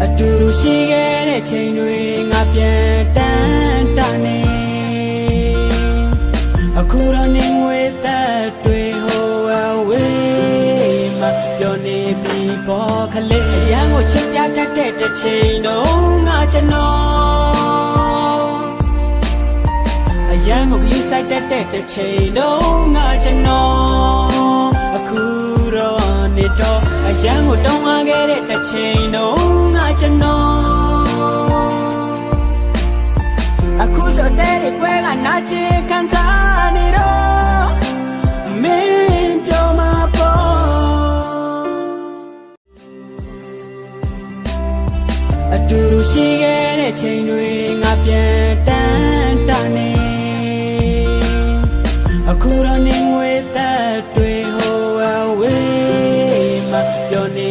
အတူတူရှိခဲ့တဲ့ချိန်တွေငါပြန်တန်းတနေအခုတော့နေငွေသက်တွေဟိုအဝေးမှာပြောနေပြီပေါ်ခလေးအရန်ကိုချစ်ပြတတ်တဲ့တစ်ချိန်တော့ငါကျွန်တော်အရန်ကိုယူဆိုင်တတ်တဲ့တစ်ချိန်တော့ငါကျွန်တော်အခုတော့နေတော့အရန်ကိုတောင်းအားခဲ့တဲ့တစ်ချိန်တော့ငါကျွန်တော်အခုဆိုတဲ့ကွဲကနာချင်ခံစားနေတော့မင်းပြောမှာပေါ့အတူတူရှိခဲ့တဲ့ချိန်တွေငါပြန်တန်းတနေအခုတော့နေငွေသက်တွေဟိုအဝေးမှာပြောနေ